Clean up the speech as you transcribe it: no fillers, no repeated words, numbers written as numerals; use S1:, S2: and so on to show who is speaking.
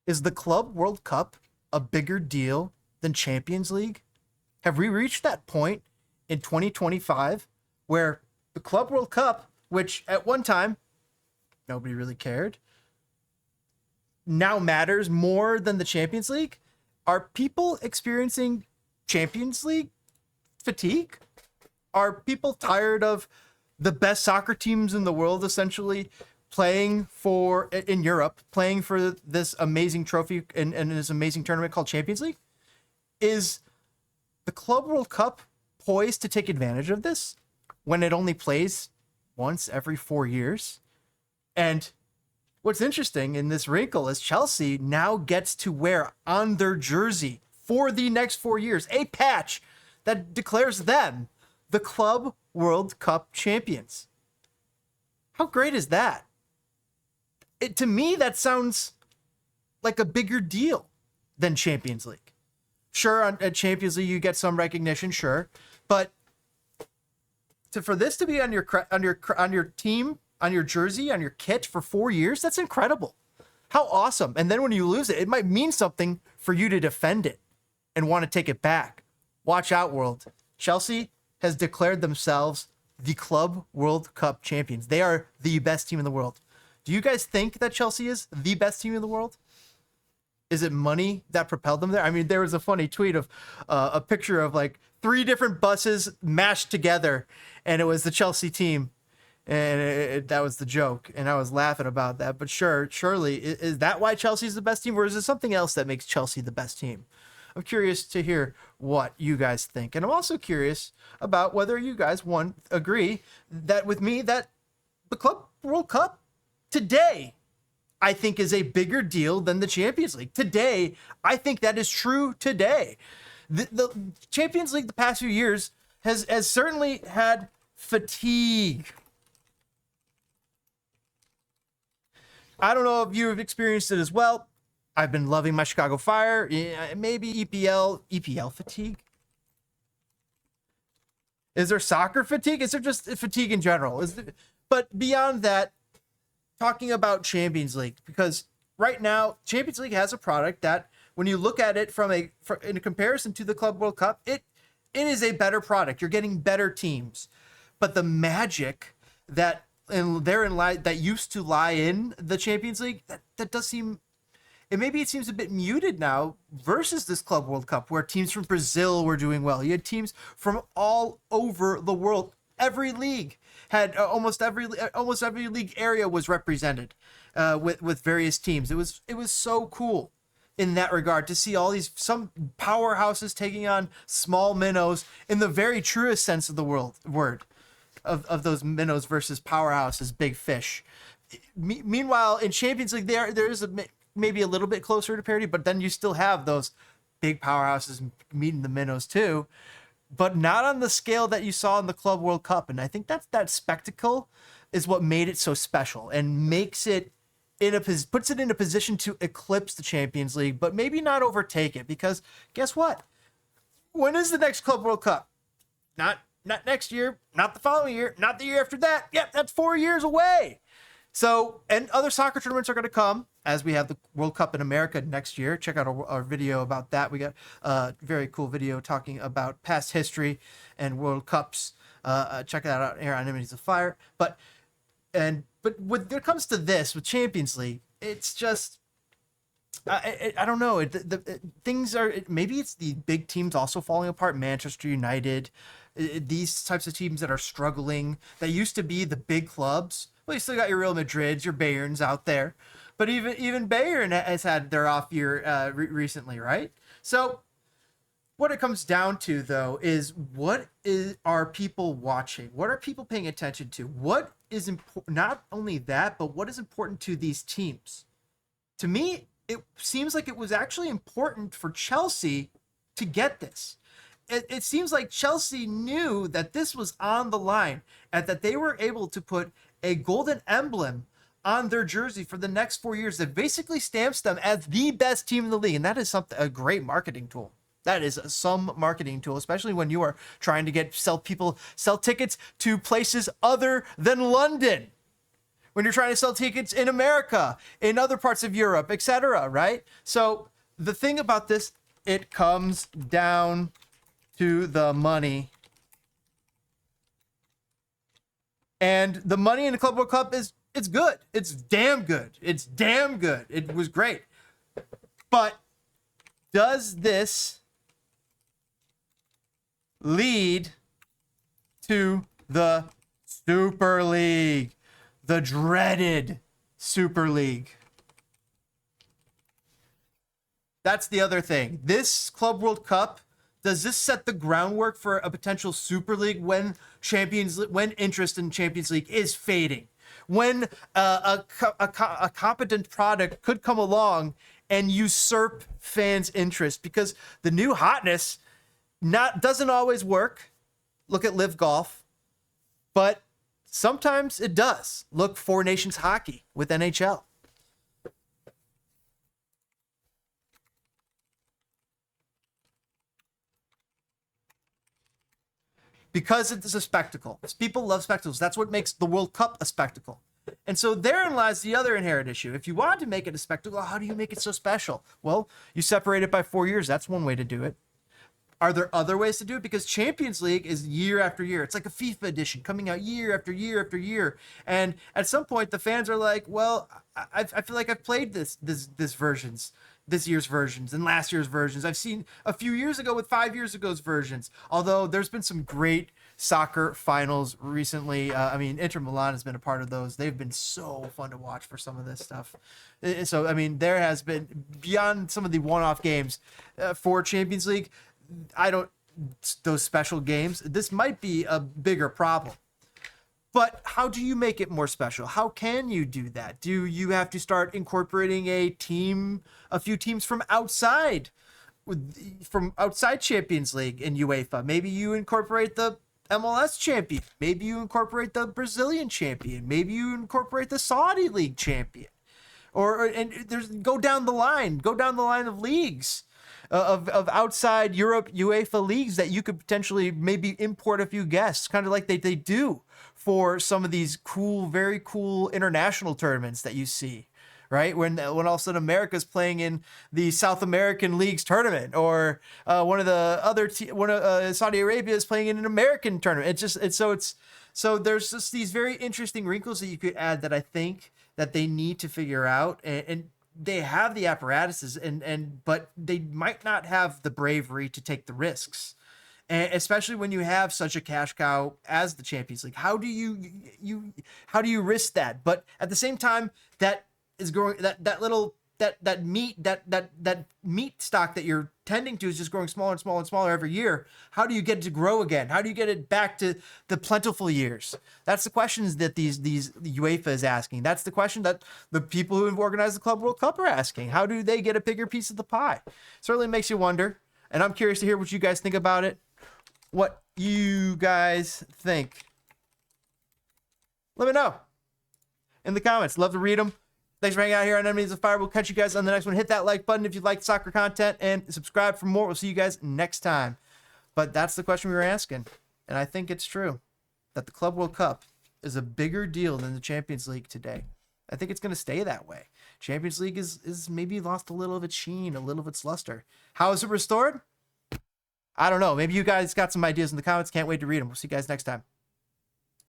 S1: Is the Club World Cup a bigger deal than Champions League? Have we reached that point in 2025 where the Club World Cup, which at one time nobody really cared, now matters more than the Champions League? Are people experiencing Champions League fatigue? Are people tired of the best soccer teams in the world essentially playing for in Europe, playing for this amazing trophy and this amazing tournament called Champions League? Is the Club World Cup poised to take advantage of this when it only plays once every 4 years? And what's interesting in this wrinkle is Chelsea now gets to wear on their jersey for the next 4 years a patch that declares them the Club World Cup champions. How great is that? To me, that sounds like a bigger deal than Champions League. Sure, at Champions League you get some recognition, sure, but for this to be on your team, on your jersey, on your kit for 4 years, that's incredible. How awesome! And then when you lose it, it might mean something for you to defend it and want to take it back. Watch out, world. Chelsea has declared themselves the Club World Cup champions. They are the best team in the world. Do you guys think that Chelsea is the best team in the world? Is it money that propelled them there? I mean, there was a funny tweet of a picture of like 3 different buses mashed together, and it was the Chelsea team. And that was the joke, and I was laughing about that. But surely, is that why Chelsea's the best team, or is it something else that makes Chelsea the best team? I'm curious to hear what you guys think, and I'm also curious about whether you guys agree that with me that the Club World Cup today, I think, is a bigger deal than the Champions League. Today, I think that is true today. The Champions League the past few years has certainly had fatigue. I don't know if you've experienced it as well. I've been loving my Chicago Fire. Maybe EPL fatigue. Is there soccer fatigue? Is there just fatigue in general? But beyond that, talking about Champions League, because right now Champions League has a product that, when you look at it in a comparison to the Club World Cup, it is a better product. You're getting better teams, but the magic that that used to lie in the Champions League, that does seem, and maybe it seems a bit muted now versus this Club World Cup, where teams from Brazil were doing well. You had teams from all over the world. Every league had almost every league area was represented with various teams. It was so cool in that regard to see some powerhouses taking on small minnows in the very truest sense of the word of those minnows versus powerhouses, big fish. Meanwhile, in Champions League, there is maybe a little bit closer to parity, but then you still have those big powerhouses meeting the minnows too, but not on the scale that you saw in the Club World Cup. And I think that spectacle is what made it so special and makes it puts it in a position to eclipse the Champions League, but maybe not overtake it, because guess what? When is the next Club World Cup? Not next year, not the following year, not the year after that. Yep, that's 4 years away. So, and other soccer tournaments are going to come as we have the World Cup in America next year. Check out our video about that. We got a very cool video talking about past history and World Cups. Check that out here on Enemies of Fire. But when it comes to this with Champions League, it's just, I don't know. Things are, maybe it's the big teams also falling apart. Manchester United, these types of teams that are struggling, that used to be the big clubs. Well, you still got your Real Madrids, your Bayerns out there, but even Bayern has had their off year recently, right? So what it comes down to, though, is are people watching? What are people paying attention to? What is important? Not only that, but what is important to these teams? To me, it seems like it was actually important for Chelsea to get this. It seems like Chelsea knew that this was on the line and that they were able to put a golden emblem on their jersey for the next 4 years that basically stamps them as the best team in the league. And that is a great marketing tool. That is some marketing tool, especially when you are trying to sell tickets to places other than London. when you're trying to sell tickets in America, in other parts of Europe, etc., right? So the thing about this, it comes down to the money. And the money in the Club World Cup it's good. It's damn good. It's damn good. It was great. But does this lead to the Super League? The dreaded Super League. That's the other thing. This Club World Cup, does this set the groundwork for a potential Super League when interest in Champions League is fading? When a competent product could come along and usurp fans' interest, because the new hotness doesn't always work. Look at Live Golf, but sometimes it does. Look, Four Nations Hockey with NHL. Because it's a spectacle. People love spectacles. That's what makes the World Cup a spectacle. And so therein lies the other inherent issue. If you want to make it a spectacle, how do you make it so special? Well, you separate it by 4 years. That's one way to do it. Are there other ways to do it? Because Champions League is year after year. It's like a FIFA edition coming out year after year after year. And at some point, the fans are like, well, I feel like I've played this year's versions and last year's versions. I've seen a few years ago with 5 years ago's versions. Although there's been some great soccer finals recently. I mean, Inter Milan has been a part of those. They've been so fun to watch for some of this stuff. So, I mean, there has been, beyond some of the one-off games for Champions League, those special games, this might be a bigger problem. But how do you make it more special? How can you do that? Do you have to start incorporating a few teams from outside Champions League in UEFA? Maybe you incorporate the MLS champion. Maybe you incorporate the Brazilian champion. Maybe you incorporate the Saudi League champion. Go down the line of leagues. Of outside Europe UEFA leagues that you could potentially maybe import a few guests, kind of like they do for some of these very cool international tournaments that you see, right? When all of a sudden America's playing in the South American Leagues tournament, or Saudi Arabia is playing in an American tournament. So there's just these very interesting wrinkles that you could add that I think that they need to figure out, and they have the apparatuses, but they might not have the bravery to take the risks, and especially when you have such a cash cow as the Champions League. How do you risk that? But at the same time, that is growing. That meat stock that you're tending to is just growing smaller and smaller and smaller every year. How do you get it to grow again? How do you get it back to the plentiful years? That's the questions that these UEFA is asking. That's the question that the people who have organized the Club World Cup are asking. How do they get a bigger piece of the pie? Certainly makes you wonder. And I'm curious to hear what you guys think about it. What you guys think. Let me know in the comments. Love to read them. Thanks for hanging out here on Enemies of Fire. We'll catch you guys on the next one. Hit that like button if you like soccer content, and subscribe for more. We'll see you guys next time. But that's the question we were asking. And I think it's true that the Club World Cup is a bigger deal than the Champions League today. I think it's going to stay that way. Champions League is maybe lost a little of its sheen, a little of its luster. How is it restored? I don't know. Maybe you guys got some ideas in the comments. Can't wait to read them. We'll see you guys next time.